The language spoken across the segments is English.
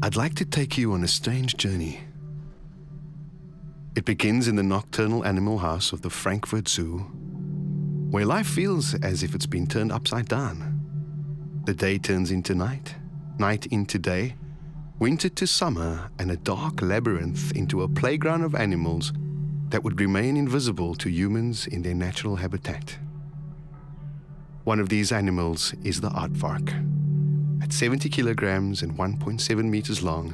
I'd like to take you on a strange journey. It begins in the nocturnal animal house of the Frankfurt Zoo, where life feels as if it's been turned upside down. The day turns into night, night into day, winter to summer, and a dark labyrinth into a playground of animals that would remain invisible to humans in their natural habitat. One of these animals is the aardvark. At 70 kilograms and 1.7 meters long,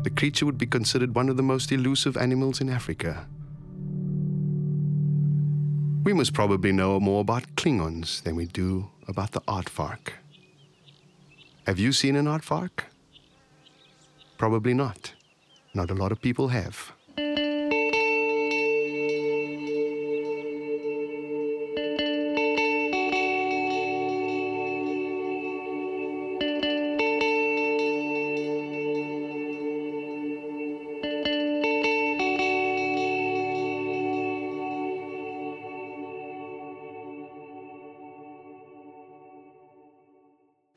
the creature would be considered one of the most elusive animals in Africa. We must probably know more about Klingons than we do about the aardvark. Have you seen an aardvark? Probably not. Not a lot of people have.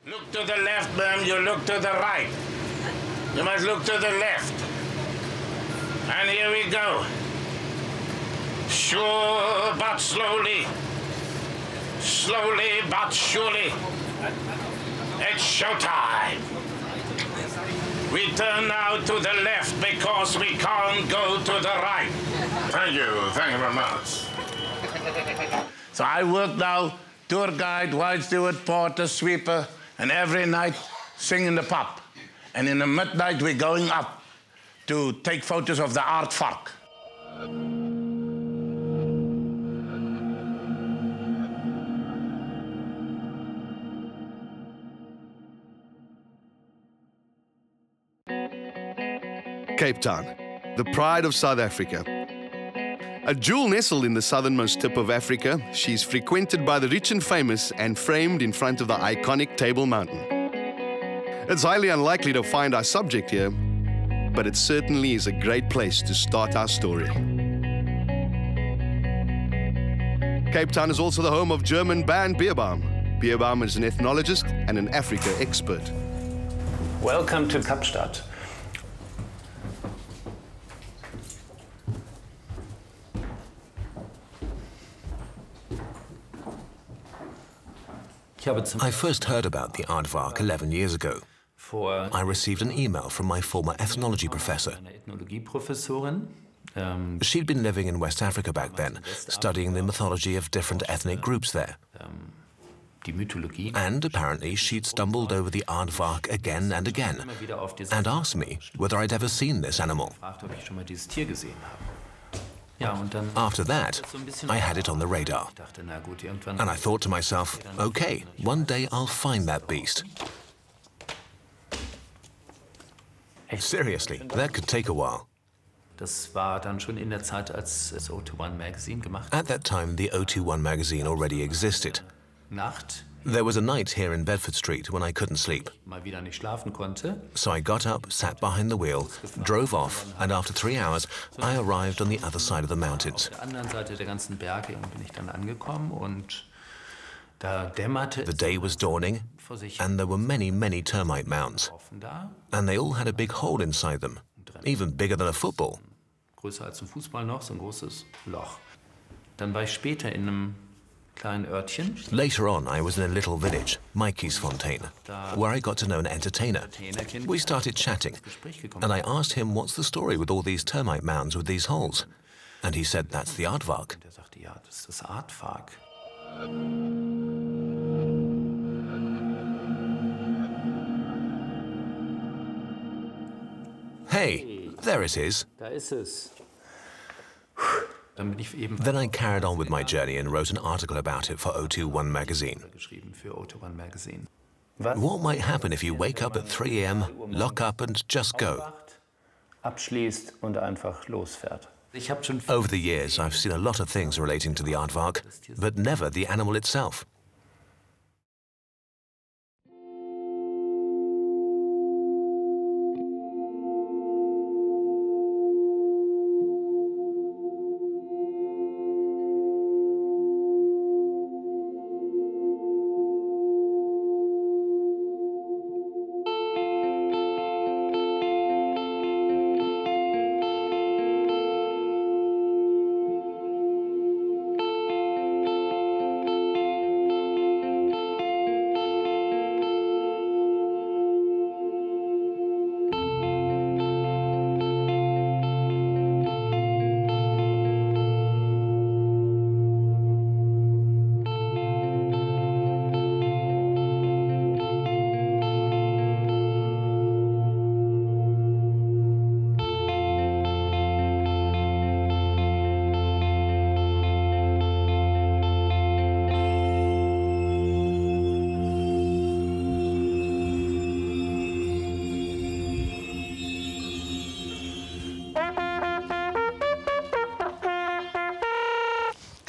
Look to the left, ma'am, you look to the right. You must look to the left. And here we go. Sure but slowly. Slowly but surely. It's showtime. We turn now to the left because we can't go to the right. Thank you very much. So I work now, tour guide, wide steward, porter, sweeper, and every night sing in the pub. And in the midnight we're going up to take photos of the aardvark. Cape Town, the pride of South Africa. A jewel nestled in the southernmost tip of Africa, she's frequented by the rich and famous and framed in front of the iconic Table Mountain. It's highly unlikely to find our subject here, but it certainly is a great place to start our story. Cape Town is also the home of German band Bierbaum. Bierbaum is an ethnologist and an Africa expert. Welcome to Kapstadt. I first heard about the aardvark 11 years ago. I received an email from my former ethnology professor. She'd been living in West Africa back then, studying the mythology of different ethnic groups there. And apparently she'd stumbled over the aardvark again and again and asked me whether I'd ever seen this animal. After that, I had it on the radar. And I thought to myself, okay, one day I'll find that beast. Seriously, that could take a while. At that time, the O21 magazine already existed. There was a night here in Bedford Street when I couldn't sleep. So I got up, sat behind the wheel, drove off, and after 3 hours, I arrived on the other side of the mountains. The day was dawning, and there were many, many termite mounds. And they all had a big hole inside them, even bigger than a football. Later on, I was in a little village, Maikisfontein, where I got to know an entertainer. We started chatting, and I asked him what's the story with all these termite mounds with these holes. And he said that's the aardvark. Hey, there it is. Then I carried on with my journey and wrote an article about it for O21 magazine. What might happen if you wake up at 3 a.m., lock up and just go? Over the years, I've seen a lot of things relating to the aardvark, but never the animal itself.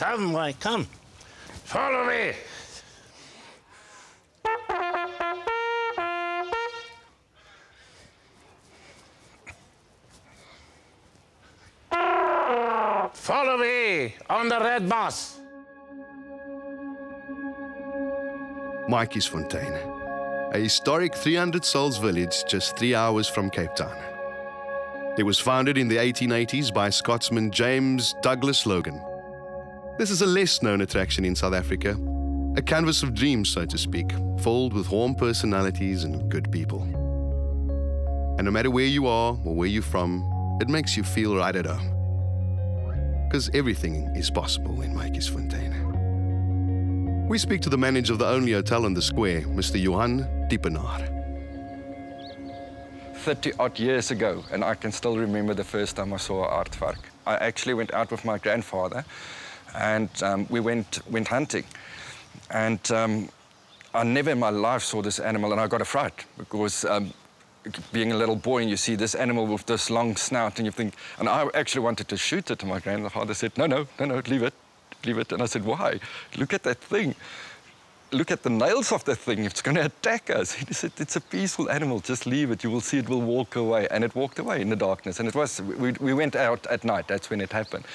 Come, boy, come. Follow me. Follow me on the red bus. Matjiesfontein, a historic 300 souls village just 3 hours from Cape Town. It was founded in the 1880s by Scotsman James Douglas Logan. This is a less-known attraction in South Africa, a canvas of dreams, so to speak, filled with warm personalities and good people. And no matter where you are or where you're from, it makes you feel right at home. Because everything is possible in Matjiesfontein. We speak to the manager of the only hotel on the square, Mr. Johan Diepenaar. 30-odd years ago, and I can still remember the first time I saw an aardvark. I actually went out with my grandfather, and we went hunting. And I never in my life saw this animal, and I got a fright, because being a little boy and you see this animal with this long snout, and you think, and I actually wanted to shoot it, and my grandfather said, no, leave it. And I said, why? Look at that thing. Look at the nails of that thing. It's going to attack us. He said, it's a peaceful animal. Just leave it. You will see it will walk away. And it walked away in the darkness. And it was, we went out at night. That's when it happened.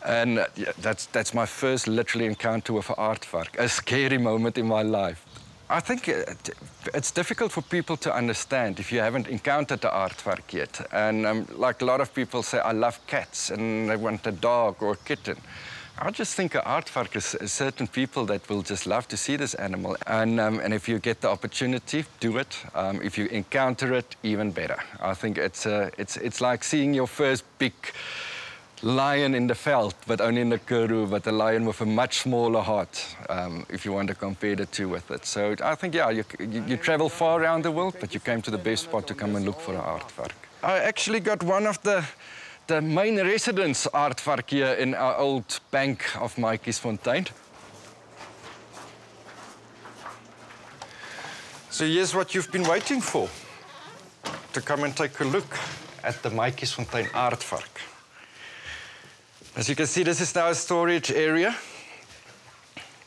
And yeah, that's my first literally encounter with an aardvark, a scary moment in my life. I think it's difficult for people to understand if you haven't encountered an aardvark yet. And like a lot of people say, I love cats, and they want a dog or a kitten. I just think an aardvark is certain people that will just love to see this animal. And if you get the opportunity, do it. If you encounter it, even better. I think it's like seeing your first big lion in the veld, but only in the Karoo, but a lion with a much smaller heart, if you want to compare the two with it. So I think, yeah, you travel far around the world, but you came to the best spot to come and look for an aardvark. I actually got one of the main residence aardvark here in our old bank of Matjiesfontein. So here's what you've been waiting for, to come and take a look at the Matjiesfontein aardvark. As you can see, this is now a storage area,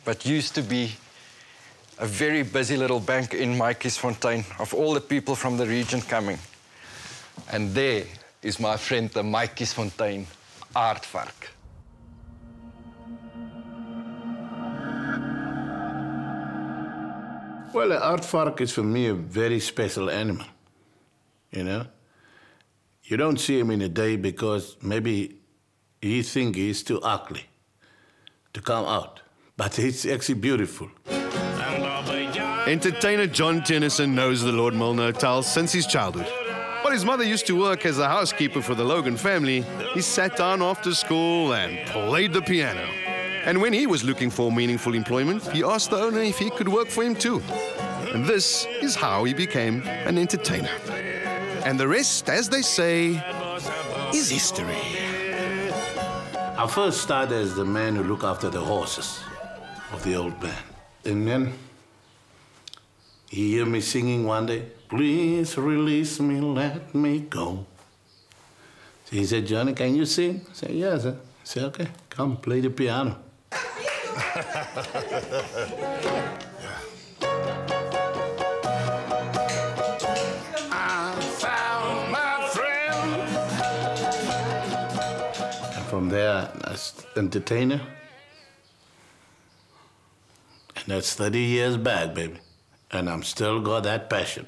but used to be a very busy little bank in Matjiesfontein of all the people from the region coming. And there is my friend, the Matjiesfontein aardvark. Well, an aardvark is for me a very special animal, you know? You don't see him in a day because maybe you think he's too ugly to come out, but it's actually beautiful. Entertainer John Tennyson knows the Lord Milner Hotel since his childhood. While his mother used to work as a housekeeper for the Logan family, he sat down after school and played the piano. And when he was looking for meaningful employment, he asked the owner if he could work for him too. And this is how he became an entertainer. And the rest, as they say, is history. I first started as the man who looked after the horses of the old man. And then he heard me singing one day, please release me, let me go. So he said, Johnny, can you sing? I said, yes. Sir. I said, okay, come play the piano. From there, as entertainer. And that's 30 years back, baby. And I'm still got that passion.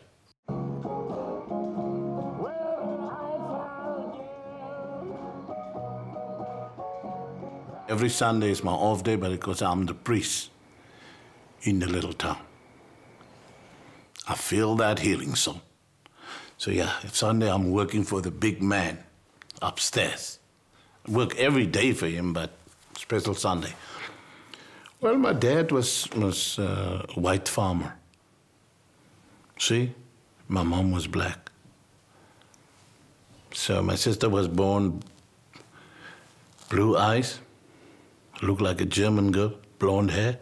Every Sunday is my off day, but because I'm the priest in the little town. I feel that healing soul. So yeah, it's Sunday I'm working for the big man upstairs. I work every day for him, but special Sunday. Well, my dad was a white farmer. See, my mom was black. So my sister was born blue eyes, looked like a German girl, blonde hair.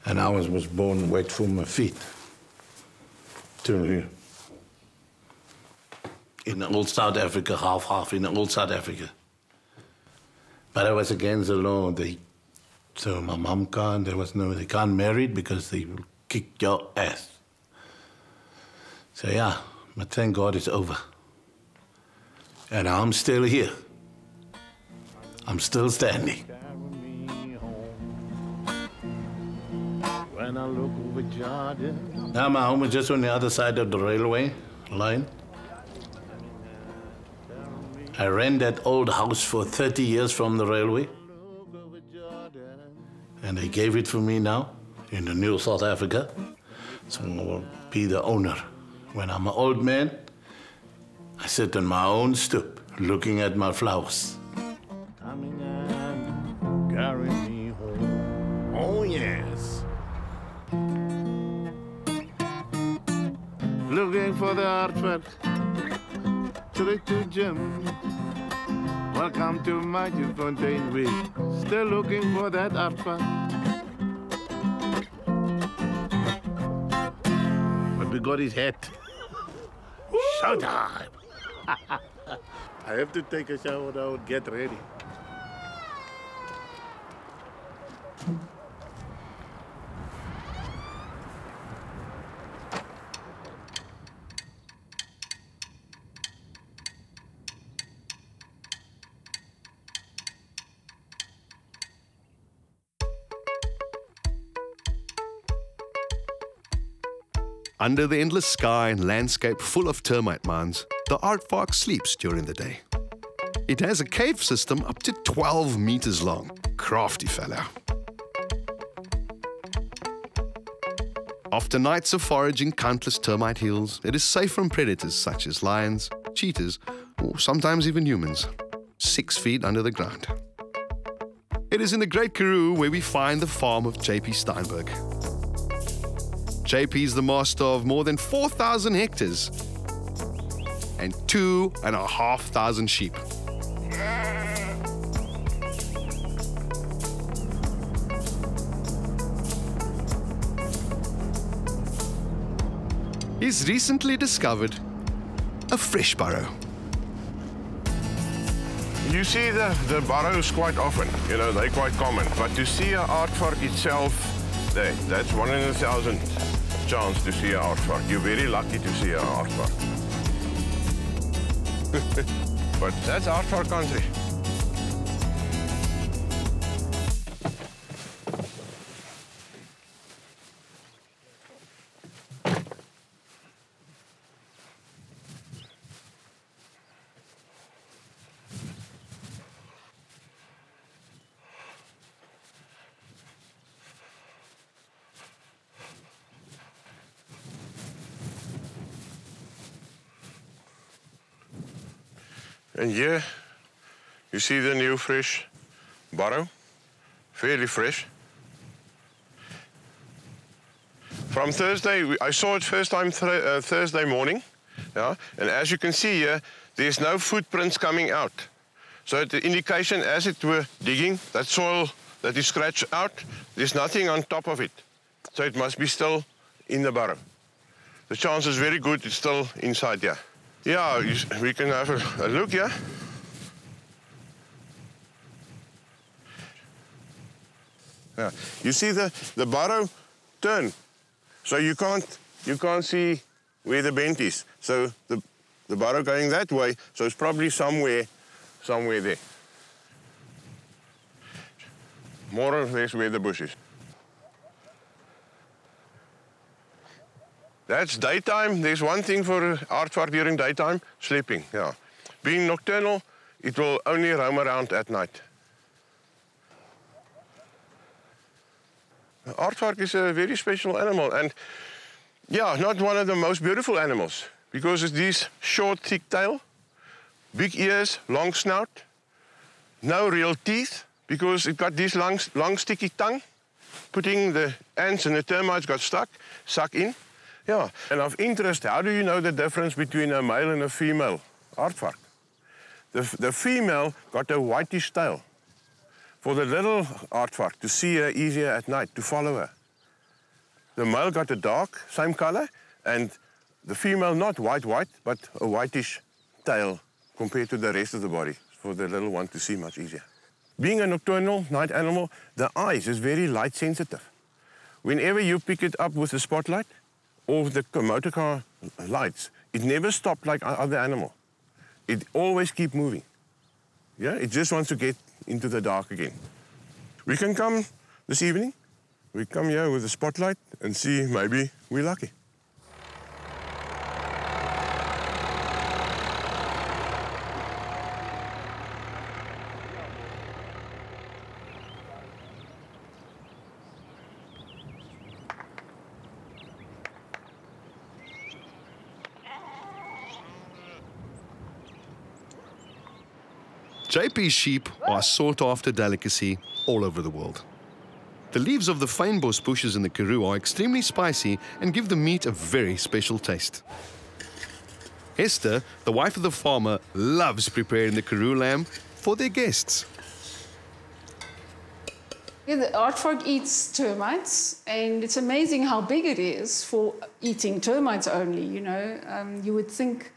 And I was born white from my feet till here. In old South Africa, half in old South Africa. But I was against the law. They So my mom can't, they can't marry because they will kick your ass. So yeah, but thank God it's over. And I'm still here. I'm still standing. When I look over Jordan. Now my home is just on the other side of the railway line. I ran that old house for 30 years from the railway. And they gave it for me now in the new South Africa. So I will be the owner. When I'm an old man, I sit on my own stoop, looking at my flowers. Coming and carry me home. Oh, yes. Looking for the artwork. Straight to Jim. Welcome to Mighty Fontaine Week. Still looking for that artwork. But we got his hat. Showtime! I have to take a shower now and get ready. Under the endless sky and landscape full of termite mounds, the aardvark sleeps during the day. It has a cave system up to 12 meters long. Crafty fellow. After nights of foraging countless termite hills, it is safe from predators such as lions, cheetahs, or sometimes even humans, 6 feet under the ground. It is in the Great Karoo where we find the farm of J.P. Steinberg. JP is the master of more than 4,000 hectares and 2,500 sheep. He's recently discovered a fresh burrow. You see the burrows quite often, you know, they're quite common. But to see an aardvark itself, that's 1 in 1,000 chance to see an aardvark. You're very lucky to see an aardvark. But that's aardvark country. And here, you see the new fresh burrow, fairly fresh. From Thursday, I saw it first time Thursday morning, yeah? And as you can see here, there's no footprints coming out. So the indication as it were digging, that soil that is scratched out, there's nothing on top of it. So it must be still in the burrow. The chance is very good it's still inside here. Yeah, we can have a look, yeah? Yeah. You see the burrow turn, so you can't see where the bend is. So the burrow going that way, so it's probably somewhere there. More or less where the bush is. That's daytime. There's one thing for aardvark during daytime, sleeping, yeah. Being nocturnal, it will only roam around at night. Aardvark is a very special animal and, yeah, not one of the most beautiful animals because it's this short, thick tail, big ears, long snout, no real teeth because it got this long sticky tongue, putting the ants and the termites got suck in. Yeah, and of interest, how do you know the difference between a male and a female aardvark? The female got a whitish tail. For the little aardvark to see her easier at night, to follow her. The male got a dark, same color, and the female not white, but a whitish tail compared to the rest of the body, for the little one to see much easier. being a nocturnal night animal, the eyes is very light sensitive. Whenever you pick it up with the spotlight or the motor car lights, it never stops like other animal. It always keeps moving. Yeah, it just wants to get into the dark again. We can come this evening. We come here with a spotlight and see maybe we're lucky. JP's sheep are a sought-after delicacy all over the world. The leaves of the fynbos bushes in the Karoo are extremely spicy and give the meat a very special taste. Esther, the wife of the farmer, loves preparing the Karoo lamb for their guests. Yeah, the aardvark eats termites, and it's amazing how big it is for eating termites only, you know. You would think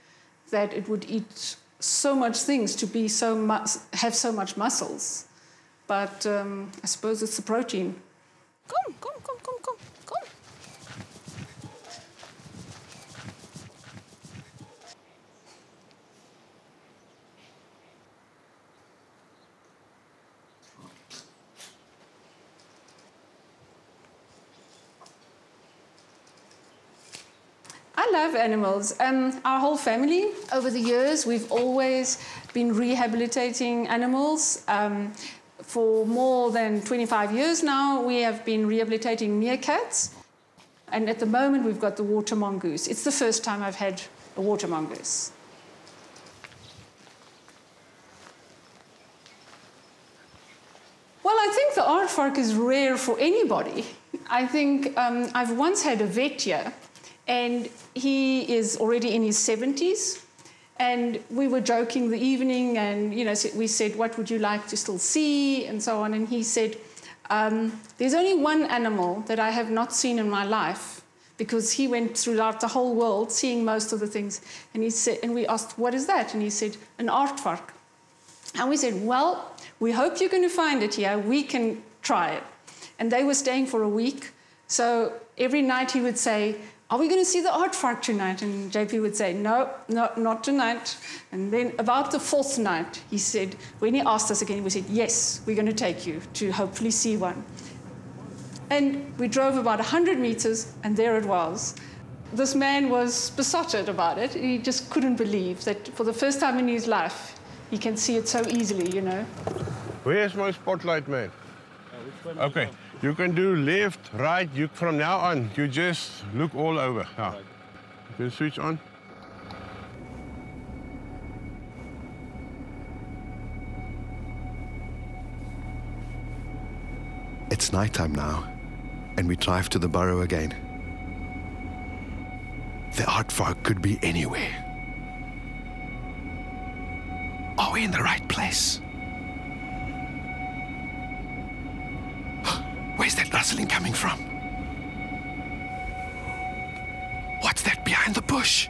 that it would eat so much things to be have so much muscles. But I suppose it's the protein. Come. I love animals. Our whole family, over the years, we've always been rehabilitating animals. For more than 25 years now, we have been rehabilitating meerkats. And at the moment, we've got the water mongoose. It's the first time I've had a water mongoose. Well, I think the aardvark is rare for anybody. I think I've once had a vet here, and he is already in his 70s. And we were joking the evening, and we said, what would you like to still see, and so on. And he said, there's only one animal that I have not seen in my life, because he went throughout the whole world seeing most of the things. And he said, and we asked, what is that? And he said, an aardvark. And we said, well, we hope you're going to find it here. We can try it. And they were staying for a week. So every night he would say, are we going to see the aardvark tonight? And JP would say, no, not tonight. And then about the fourth night, he said, when he asked us again, we said, yes, we're going to take you to hopefully see one. And we drove about 100 meters, and there it was. This man was besotted about it. He just couldn't believe that for the first time in his life, he can see it so easily, you know. Where's my spotlight, man? Okay. You can do left, right. From now on, you just look all over. Yeah. You can switch on. It's nighttime now, and we drive to the burrow again. The aardvark could be anywhere. Are we in the right place? Where's that rustling coming from? What's that behind the bush?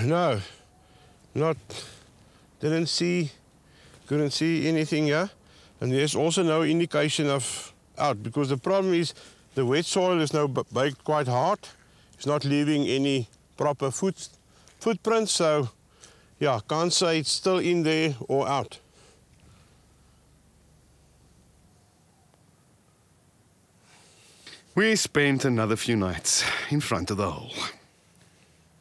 No, couldn't see anything here. And there's also no indication of out, because the problem is the wet soil is now baked quite hard. It's not leaving any proper footprints, so yeah, can't say it's still in there or out. We spent another few nights in front of the hole.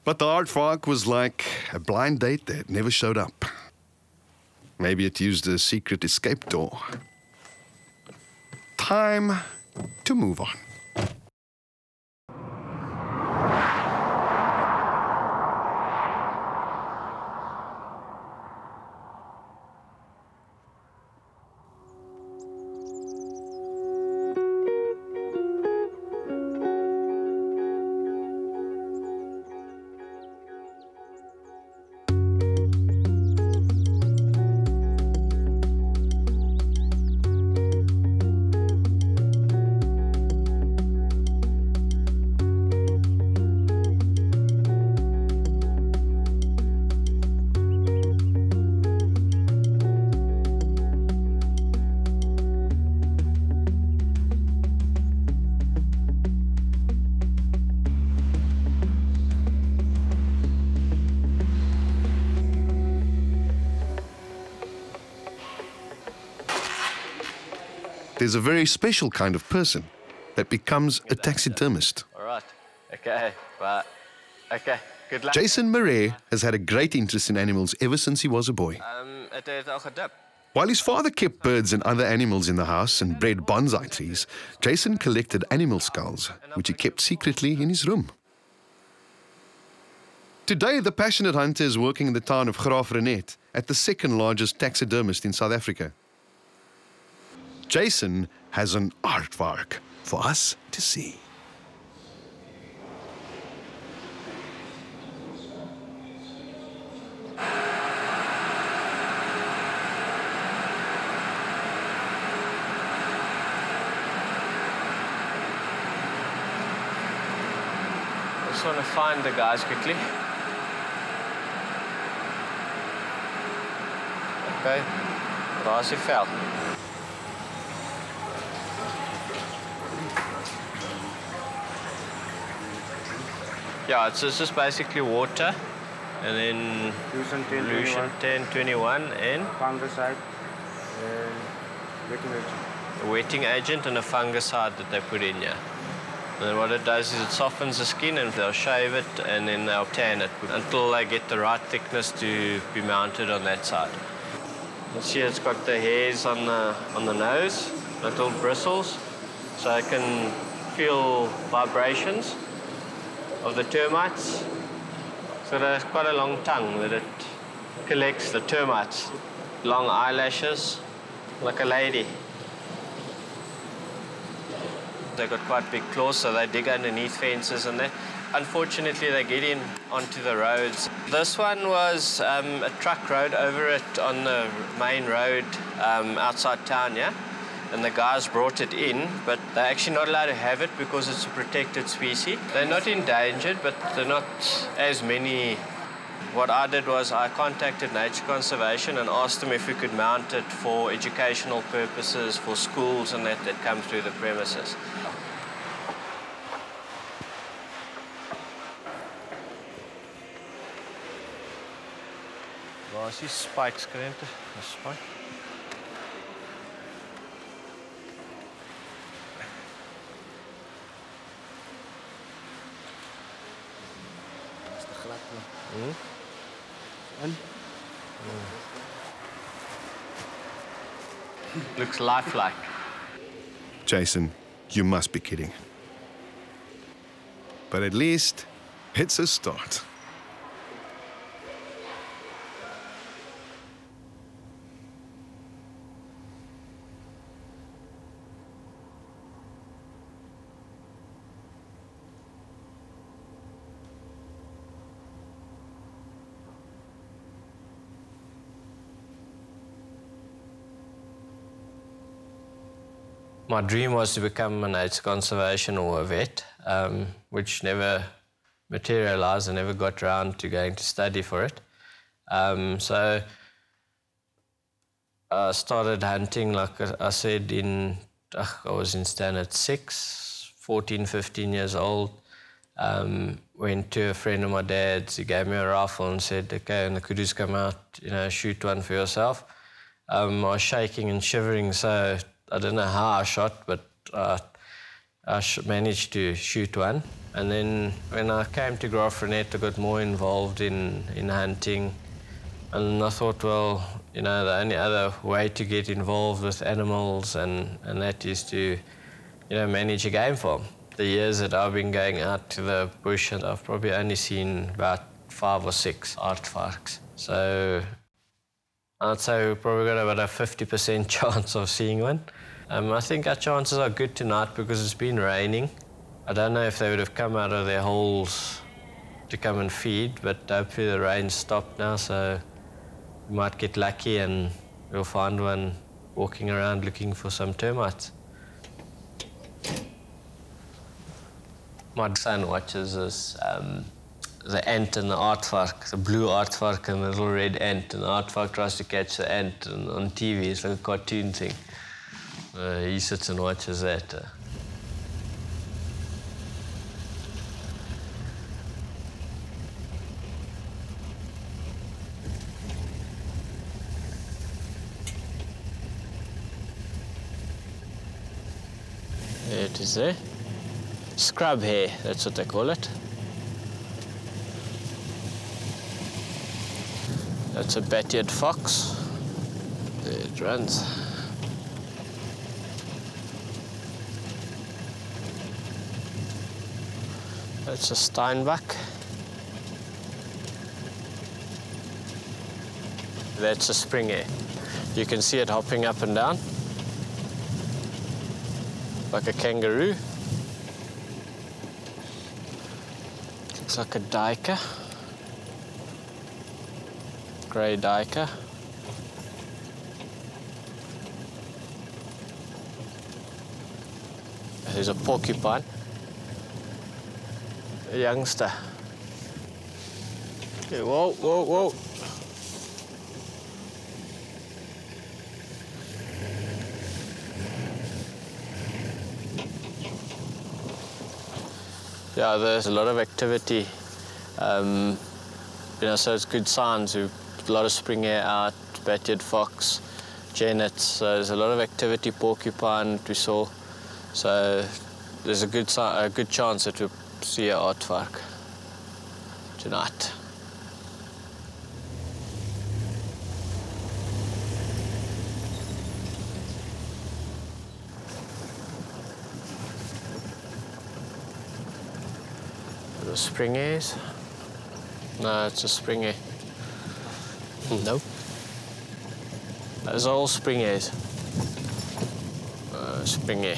But the aardvark was like a blind date that never showed up. Maybe it used a secret escape door. Time to move on. there's a very special kind of person that becomes a taxidermist. All right. Okay. But okay. Good luck. Jason Murray has had a great interest in animals ever since he was a boy. Het heeft al gedip. While his father kept birds and other animals in the house and bred bonsai trees, Jason collected animal skulls, which he kept secretly in his room. Today, the passionate hunter is working in the town of Graaf-Reinet at the second largest taxidermist in South Africa. Jason has an aardvark for us to see. I just want to find the guys quickly. Okay, daar is die vel. Yeah, it's just basically water, and then Lucian 1021 and fungicide and wetting agent. A wetting agent and a fungicide that they put in here. And then what it does is it softens the skin, and they'll shave it and then they'll tan it until they get the right thickness to be mounted on that side. You see it's got the hairs on the nose, little bristles, so I can feel vibrations of the termites. So there's quite a long tongue that it collects the termites. Long eyelashes, like a lady. They've got quite big claws, so they dig underneath fences and that. Unfortunately, they get in onto the roads. This one was a truck rode over it on the main road outside town, yeah? And the guys brought it in, but they're actually not allowed to have it because it's a protected species. They're not endangered, but they're not as many. What I did was I contacted Nature Conservation and asked them if we could mount it for educational purposes, for schools and that come through the premises. Waar is die spikes, Krente? Een spike. Dat is de glad. En? Looks lifelike. Jason, you must be kidding. But at least it's a start. My dream was to become a nature conservation or a vet, which never materialized. I never got around to going to study for it. So I started hunting, like I said, I was in standard 6, 14, 15 years old. Went to a friend of my dad's, he gave me a rifle and said, okay, when the kudus come out, shoot one for yourself. I was shaking and shivering, so I don't know how I shot, but I managed to shoot one. And then when I came to Graaf-Reinet, I got more involved in hunting. And I thought, well, the only other way to get involved with animals and that is to, manage a game farm. The years that I've been going out to the bush, and I've probably only seen about 5 or 6 aardvarks. So I'd say we've probably got about a 50% chance of seeing one. I think our chances are good tonight because it's been raining. I don't know if they would have come out of their holes to come and feed, but hopefully the rain stopped now, so we might get lucky and we'll find one walking around looking for some termites. My son watches this, the ant and the aardvark, the blue aardvark and the little red ant, and the aardvark tries to catch the ant on TV. It's like a cartoon thing. He sits and watches that. There it is there. Scrub hare, that's what they call it. That's a bat-eared fox. There it runs. That's a steinbok. That's a spring hare. You can see it hopping up and down like a kangaroo. Looks like a duiker. Grey duiker. There's a porcupine. A youngster. Okay, whoa, whoa, whoa. Yeah, there's a lot of activity. You know, so it's good signs. We've a lot of spring hare out, bat-eared fox, genets. So there's a lot of activity. Porcupine we saw. So there's a good chance that we'll see an aardvark tonight. The spring hares? No, it's a spring hare. No. Those are all spring hares. Spring hare.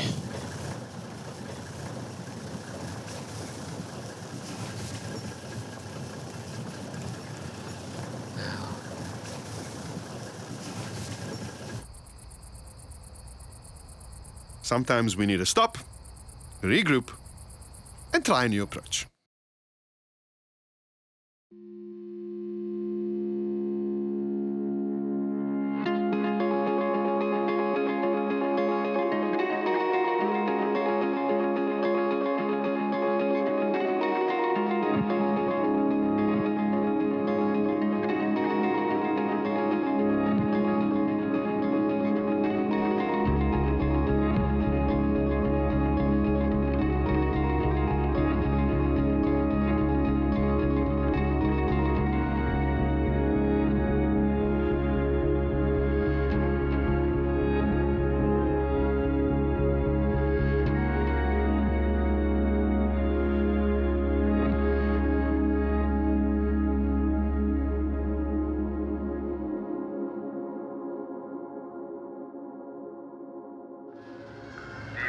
Sometimes we need to stop, regroup, and try a new approach.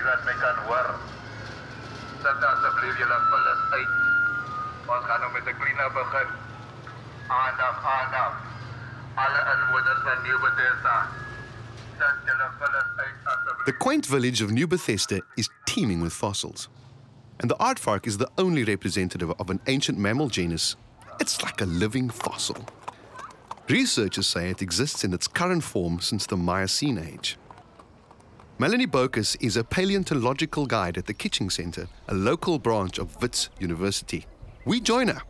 wat my kan hoor. Sit asseblief julle vullis uit. Ons gaan nou met 'n clean-up begin. Aandag, aandag. Alle inwoners van New Bethesda. Sit julle vullis uit asseblief. The quaint village of New Bethesda is teeming with fossils. And the aardvark is the only representative of an ancient mammal genus. It's like a living fossil. Researchers say it exists in its current form since the Miocene age. Melanie Bokus is a paleontological guide at the Kitching Center, a local branch of Wits University. We join her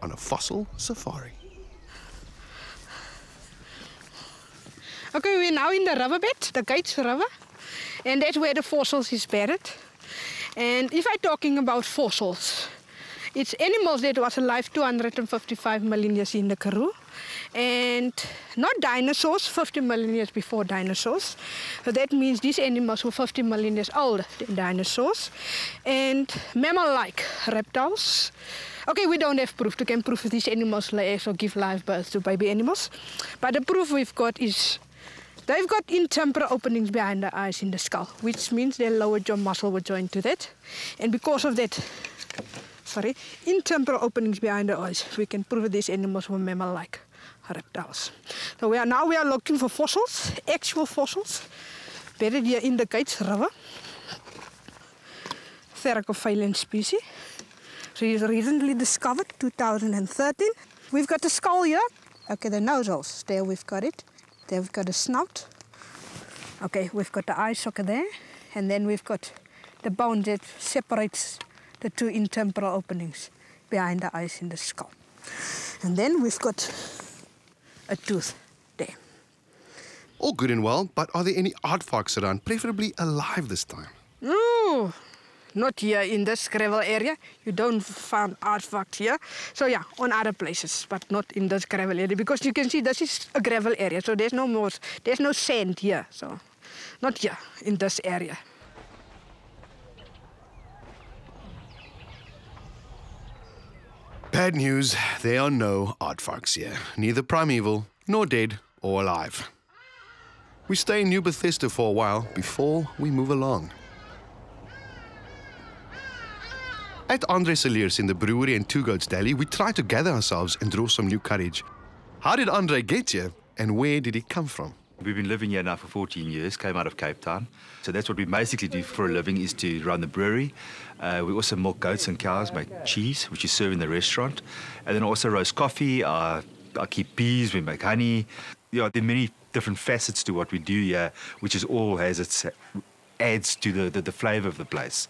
on a fossil safari. Okay, we're now in the riverbed, the Gates River, and that's where the fossils is buried. And if I'm talking about fossils, it's animals that was alive 255 million years in the Karoo. And not dinosaurs, 50 million years before dinosaurs. So that means these animals were 50 million years older than dinosaurs. And mammal-like reptiles. Okay, we don't have proof. We can prove these animals also give live birth to baby animals. But the proof we've got is they've got intemporal openings behind the eyes in the skull, which means their lower jaw muscle will join to that. And because of that, intemporal openings behind the eyes, we can prove these animals were mammal-like reptiles. So we are looking for fossils, actual fossils, buried here in the Gates River. Theracophyllum species. So it's recently discovered, 2013. We've got the skull here. Okay, the nostrils. There we've got it. There we've got the snout. Okay, we've got the eye socket there. And then we've got the bone that separates the two intemporal openings behind the eyes in the skull. And then we've got a tooth there. All good and well, but are there any aardvarks around, preferably alive this time? No, No, not here in this gravel area. You don't find artifacts here. So yeah, on other places, but not in this gravel area. Because you can see this is a gravel area, so there's no sand here. So not here in this area. Bad news, there are no aardvarks here, neither primeval, nor dead or alive. We stay in New Bethesda for a while before we move along. At Andre Celliers in the brewery in Two Goats Deli, we try to gather ourselves and draw some new courage. How did Andre get here, and where did he come from? We've been living here now for 14 years, came out of Cape Town. So that's what we basically do for a living, is to run the brewery. We also milk goats and cows, make cheese, which is served in the restaurant. And then also roast coffee, I keep bees, we make honey. Yeah, there are many different facets to what we do here, which is all adds to the flavour of the place.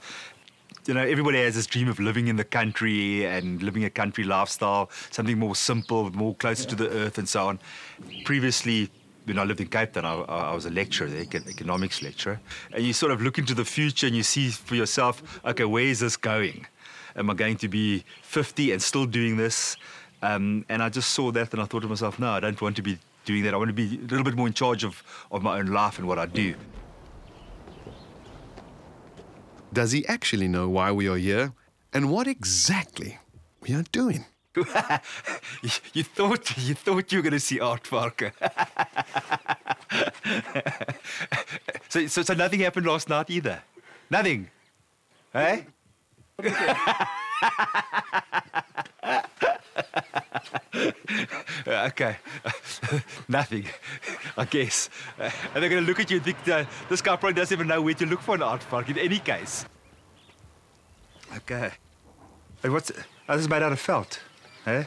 You know, everybody has this dream of living in the country and living a country lifestyle, something more simple, more closer to the earth and so on. Previously, when I lived in Cape Town, I was a lecturer, the economics lecturer. And you sort of look into the future and you see for yourself, okay, where is this going? Am I going to be 50 and still doing this? And I just saw that and I thought to myself, no, I don't want to be doing that. I want to be a little bit more in charge of my own life and what I do. Does he actually know why we are here and what exactly we are doing? You thought you were going to see aardvarke. So nothing happened last night either? Nothing? Hey? Okay. Nothing, I guess. And they're going to look at you and think, this guy probably doesn't even know where to look for an aardvark in any case. Okay. And what's... Oh, this is made out of felt, eh?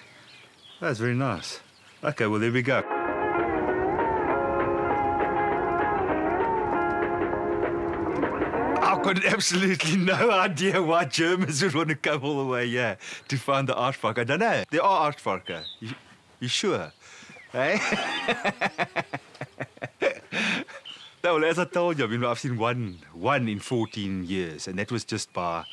That's very nice. Okay, well, there we go. I've got absolutely no idea why Germans would want to come all the way here to find the aardvark. I don't know. There are aardvarken. You sure? Eh? No, well, as I told you, I mean, I've seen one in 14 years, and that was just by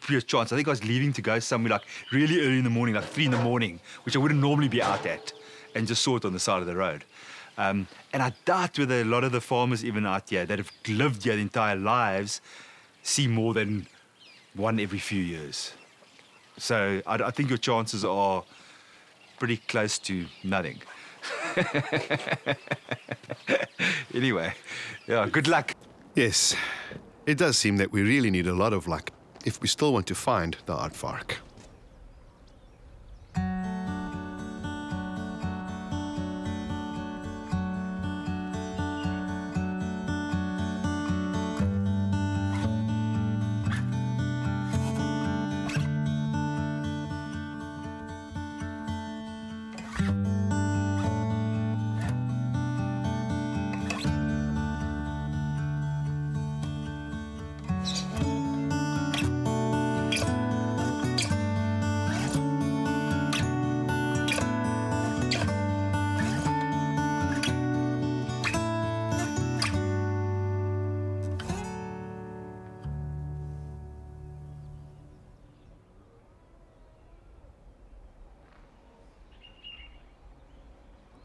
pure chance. I think I was leaving to go somewhere like really early in the morning, like 3 in the morning, which I wouldn't normally be out at, and just saw it on the side of the road. And I doubt whether a lot of the farmers even out here that have lived here their entire lives see more than one every few years. So I think your chances are pretty close to nothing. Anyway, yeah, good luck. Yes, it does seem that we really need a lot of luck if we still want to find the aardvark.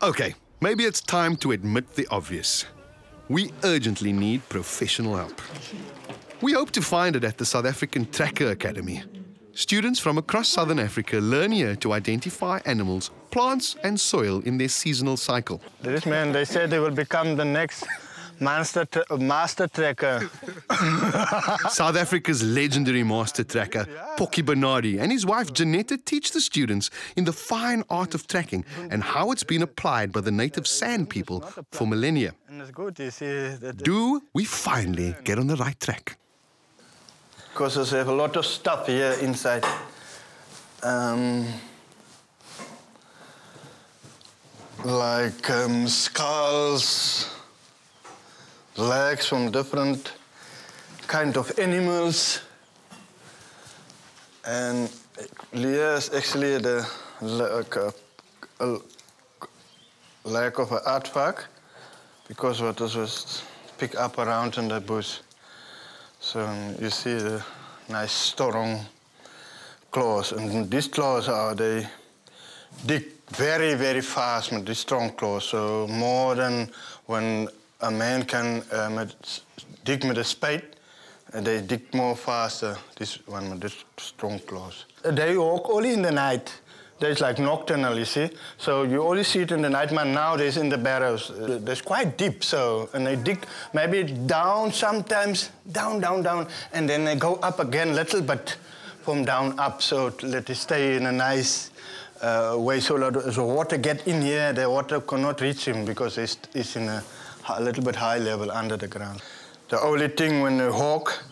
Okay, maybe it's time to admit the obvious. We urgently need professional help. We hope to find it at the South African Tracker Academy. Students from across Southern Africa learn here to identify animals, plants and soil in their seasonal cycle. This man, they said they will become the next master tracker. South Africa's legendary master tracker, Pocky Bernardi, and his wife Janetta teach the students in the fine art of tracking and how it's been applied by the native San people for millennia. And it's good, you see. Do we finally get on the right track? Because there's a lot of stuff here inside. Like skulls, legs from different kind of animals. And Leah is actually the leg of an aardvark, because what was picked up around in the bush. So you see the nice strong claws, and these claws they dig very, very fast with these strong claws. So more than when a man can dig with a spade, they dig more faster, this one with these strong claws. They walk only in the night. There's like nocturnal, you see. So you only see it in the night, but nowadays in the barrows. There's quite deep, so, and they dig maybe down sometimes, down, and then they go up again a little bit from down up, so let it stay in a nice way, so that as the water get in here, the water cannot reach him because it's in a little bit high level under the ground. The only thing when they hawk,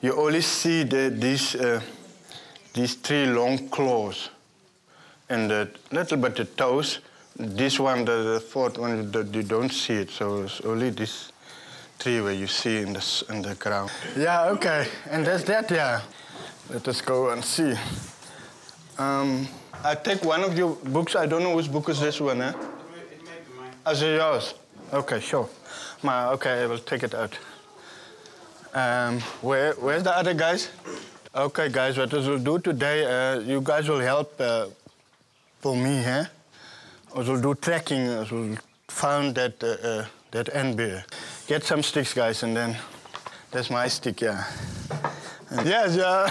you only see these three long claws. And a little bit the toes. This one, the fourth one, you don't see it. So it's only this three where you see in the ground. Yeah, okay. And that's that, yeah. Let us go and see. I take one of your books. I don't know which book is this one, eh? It may be mine. Is it yours? Okay, sure. Okay, I will take it out. Where's the other guys? Okay, guys, what we'll do today, you guys will help for me, huh? We'll do tracking, we'll find that ant bear. Get some sticks, guys, and then that's my stick, yeah. Yes, yeah.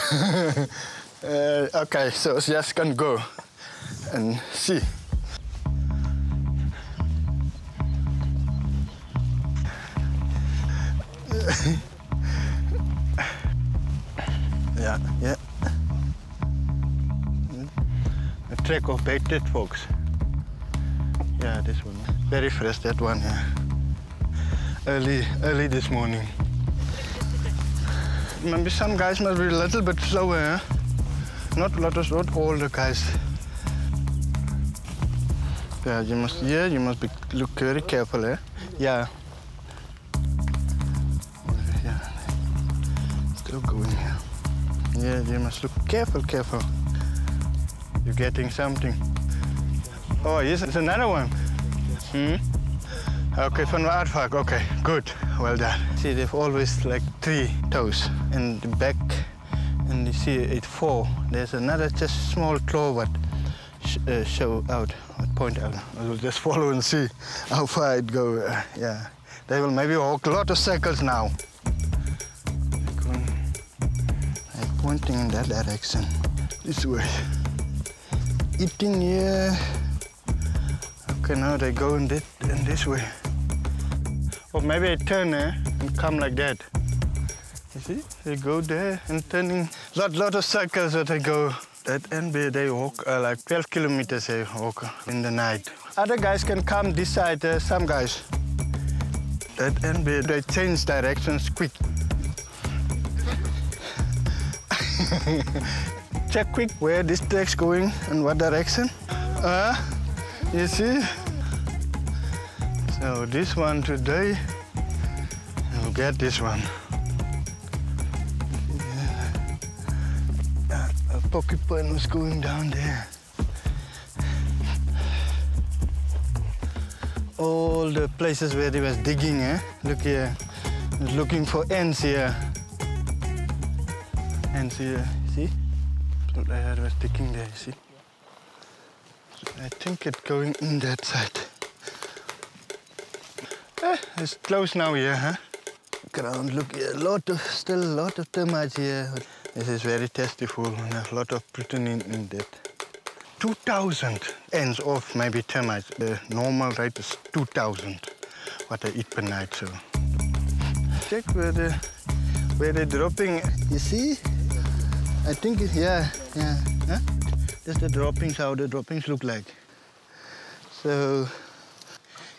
Okay, so just gonna go and see. Yeah. A track of baited folks. Yeah, this one. Very fresh, that one, yeah. Early this morning. Maybe some guys must be a little bit slower, huh? Not all the guys. Yeah, you must look very careful, eh? Yeah. Yeah. Still going here. Yeah, you must look careful. You're getting something. Oh, yes, it's another one. Okay, from the aardvark. Okay, good. Well done. See, they've always like 3 toes in the back, and you see it 4. There's another just small claw what show out, point out. I will just follow and see how far it goes. Yeah, they will maybe walk a lot of circles now. Like pointing in that direction, this way. Eating here. Okay, now they go in this way. Or maybe they turn and come like that. You see? They go there and turning. Lot of circles that they go. That ant bear, they walk like 12 kilometers they walk in the night. Other guys can come this side, some guys. That ant bear, they change directions quick. Check quick where this track's going and what direction. You see? So this one today, I'll get this one. Yeah. A porcupine was going down there. All the places where they was digging, eh? Look here. He's looking for ants here. Ants here, see? What I had was digging there, see? I think it's going in that side. It's close now here, huh? Ground, look here, still a lot of termites here. This is very tasty food, and there's a lot of protein in that. 2,000 ants of maybe termites. The normal rate is 2,000, what I eat per night, so. Check where they're dropping, you see? I think, yeah. Huh? That's the droppings, how the droppings look like. So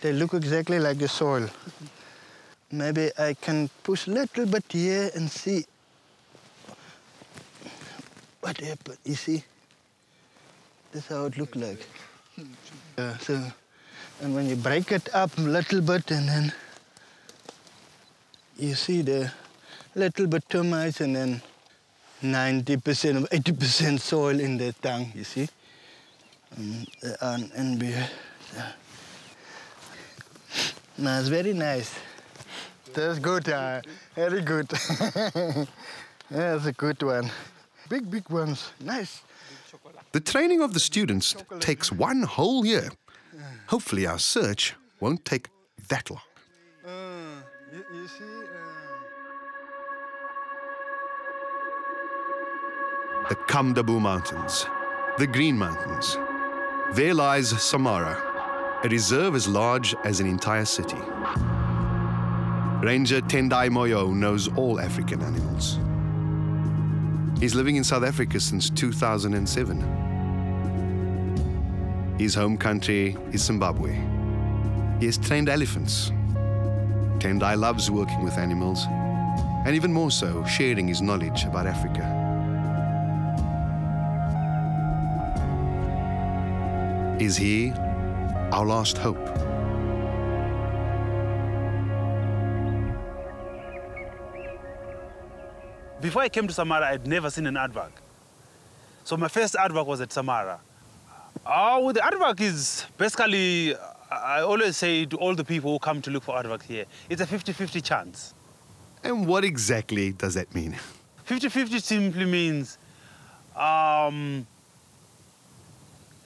they look exactly like the soil. Maybe I can push a little bit here and see what happened. You see? That's how it looks like. And when you break it up a little bit, and then you see the little bit termites, and then 90% or 80% soil in the tongue, you see? And beer. No, it's very nice. That's good. Very good. That's a good one. Big ones. Nice. The training of the students takes 1 whole year. Hopefully our search won't take that long. You see? The Kamdabu Mountains, the Green Mountains. There lies Samara, a reserve as large as an entire city. Ranger Tendai Moyo knows all African animals. He's living in South Africa since 2007. His home country is Zimbabwe. He has trained elephants. Tendai loves working with animals, and even more so, sharing his knowledge about Africa. Is he our last hope? Before I came to Samara, I'd never seen an aardvark. So my first aardvark was at Samara. The aardvark is basically, I always say to all the people who come to look for aardvark here, it's a 50-50 chance. And what exactly does that mean? 50-50 simply means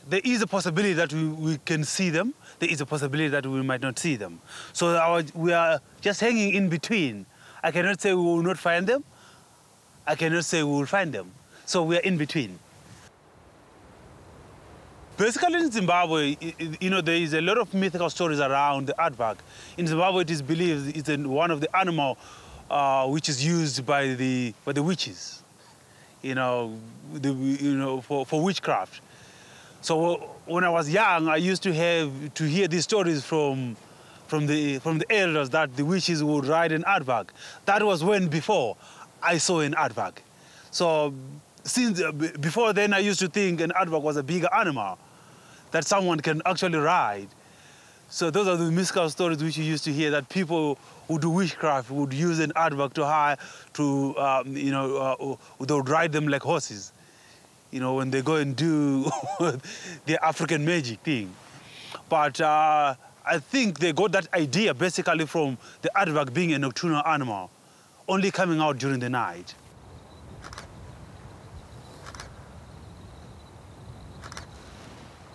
there is a possibility that we can see them. There is a possibility that we might not see them. So we are just hanging in between. I cannot say we will not find them. I cannot say we will find them. So we are in between. Basically in Zimbabwe, there is a lot of mythical stories around the aardvark. In Zimbabwe, it is believed it's one of the animals which is used by the witches, for witchcraft. So when I was young, I used to hear these stories from the elders that the witches would ride an aardvark. That was before I saw an aardvark. So before then, I used to think an aardvark was a bigger animal that someone can actually ride. So those are the mystical stories which you used to hear, that people who do witchcraft would use an aardvark they would ride them like horses, when they go and do their African magic thing. But I think they got that idea basically from the aardvark being a nocturnal animal, only coming out during the night.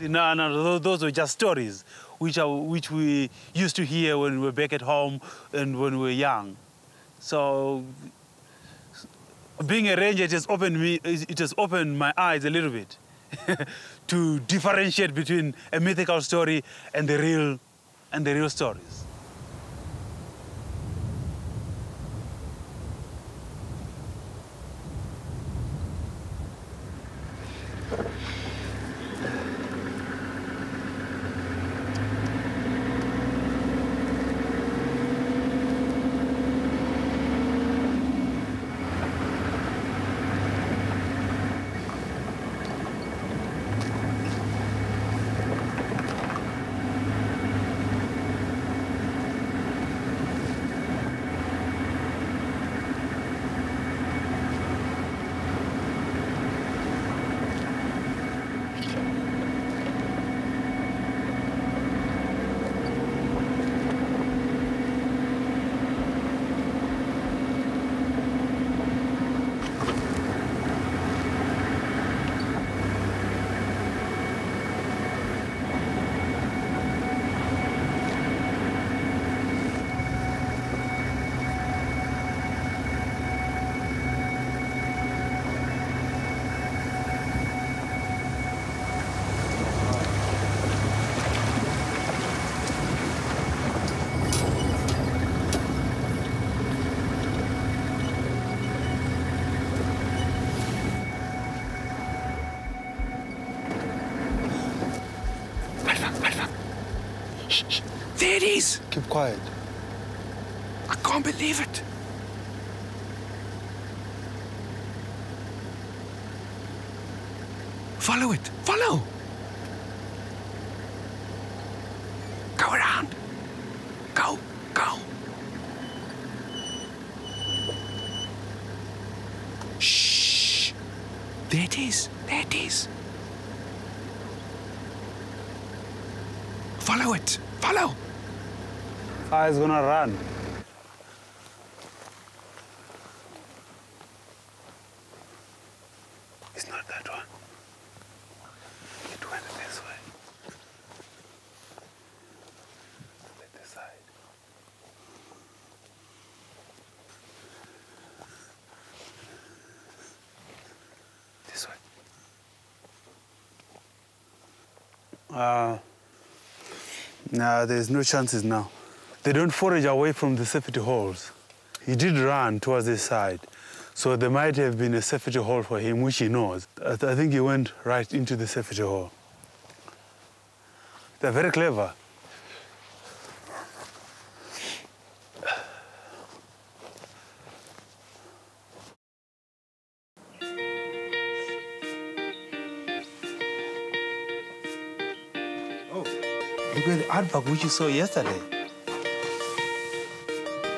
No, those were just stories which we used to hear when we were back at home and when we were young. So being a ranger, it has opened my eyes a little bit to differentiate between a mythical story and the real stories. There it is. Keep quiet. I can't believe it. Follow it. Follow. Go around. Go. Go. Shh. There it is. There it is. Follow it. Follow. I was gonna run. It's not that one. It went this way. This side. This way. No, there's no chances now. They don't forage away from the safety holes. He did run towards this side, so there might have been a safety hole for him, which he knows. I think he went right into the safety hole. They're very clever. Look at the aardvark which you saw yesterday.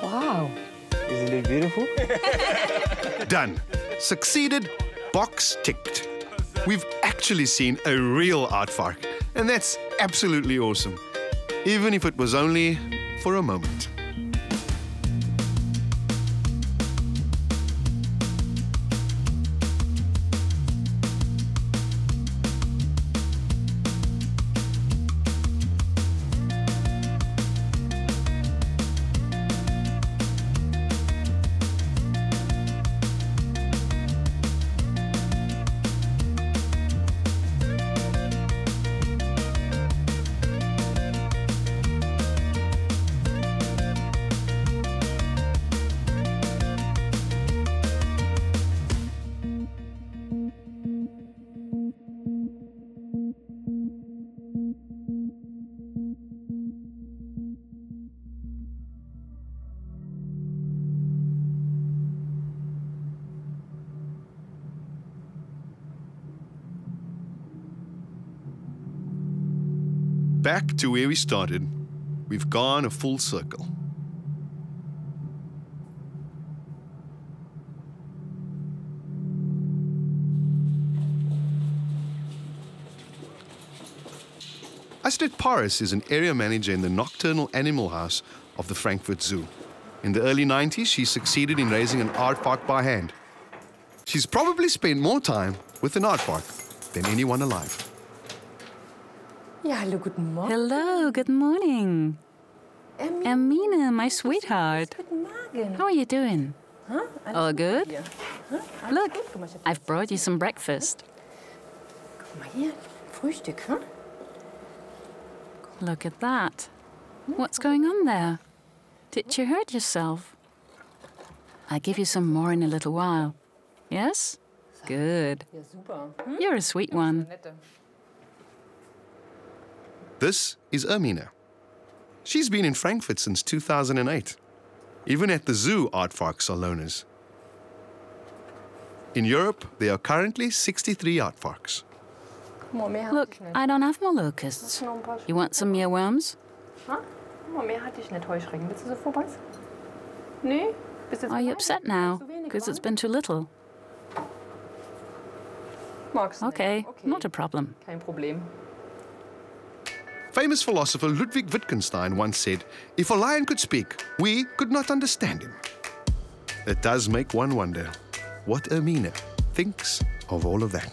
Wow. Isn't it beautiful? Done. Succeeded. Box ticked. We've actually seen a real aardvark, and that's absolutely awesome, even if it was only for a moment. Back to where we started, we've gone a full circle. Astrid Paris is an area manager in the Nocturnal Animal House of the Frankfurt Zoo. In the early 90s, she succeeded in raising an aardvark by hand. She's probably spent more time with an aardvark than anyone alive. Ja, hallo, guten Morgen. Hello, good morning. Amina, my sweetheart. How are you doing? All good? Look, I've brought you some breakfast. Guck mal hier, Frühstück, huh? Look at that. What's going on there? Did you hurt yourself? I'll give you some more in a little while. Yes? Good. Ja, super. You're a sweet one. This is Ermina. She's been in Frankfurt since 2008. Even at the zoo, aardvarks are loners. In Europe, there are currently 63 aardvarks. Look, I don't have more locusts. You want some mealworms? Mehr hatte ich nicht, Heuschrecken. Willst du so vorbeißen? Nee? Are you upset now? Because it's been too little. Okay, not a problem. Kein Problem. Famous philosopher Ludwig Wittgenstein once said, "If a lion could speak, we could not understand him." It does make one wonder what Ermina thinks of all of that.